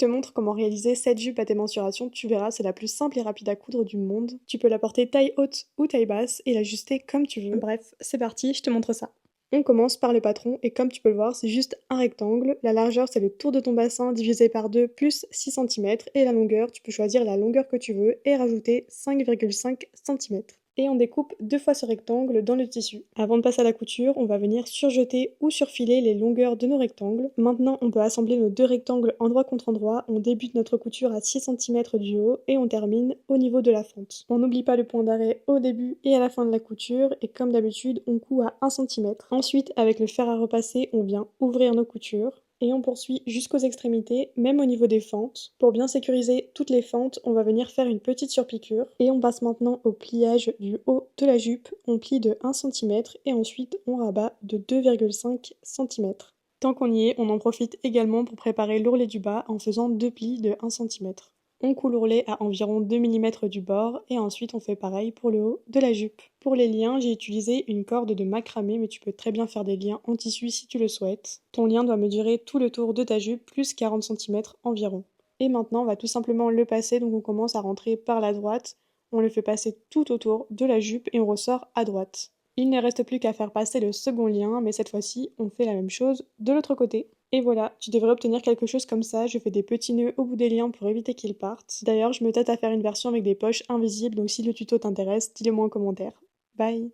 te montre comment réaliser cette jupe à tes mensurations, tu verras, c'est la plus simple et rapide à coudre du monde. Tu peux la porter taille haute ou taille basse et l'ajuster comme tu veux. Bref, c'est parti, je te montre ça. On commence par le patron et comme tu peux le voir, c'est juste un rectangle. La largeur, c'est le tour de ton bassin divisé par 2 plus 6 cm et la longueur, tu peux choisir la longueur que tu veux et rajouter 5,5 cm. Et on découpe 2 fois ce rectangle dans le tissu. Avant de passer à la couture, on va venir surjeter ou surfiler les longueurs de nos rectangles. Maintenant, on peut assembler nos deux rectangles endroit contre endroit. On débute notre couture à 6 cm du haut et on termine au niveau de la fente. On n'oublie pas le point d'arrêt au début et à la fin de la couture et comme d'habitude, on coud à 1 cm. Ensuite, avec le fer à repasser, on vient ouvrir nos coutures. Et on poursuit jusqu'aux extrémités, même au niveau des fentes. Pour bien sécuriser toutes les fentes, on va venir faire une petite surpiqûre. Et on passe maintenant au pliage du haut de la jupe. On plie de 1 cm et ensuite on rabat de 2,5 cm. Tant qu'on y est, on en profite également pour préparer l'ourlet du bas en faisant 2 plis de 1 cm. On coud l'ourlet à environ 2 mm du bord et ensuite on fait pareil pour le haut de la jupe. Pour les liens, j'ai utilisé une corde de macramé mais tu peux très bien faire des liens en tissu si tu le souhaites. Ton lien doit mesurer tout le tour de ta jupe plus 40 cm environ. Et maintenant on va tout simplement le passer, donc on commence à rentrer par la droite, on le fait passer tout autour de la jupe et on ressort à droite. Il ne reste plus qu'à faire passer le second lien, mais cette fois-ci on fait la même chose de l'autre côté. Et voilà, tu devrais obtenir quelque chose comme ça, je fais des petits nœuds au bout des liens pour éviter qu'ils partent. D'ailleurs, je me tâte à faire une version avec des poches invisibles, donc si le tuto t'intéresse, dis-le moi en commentaire. Bye!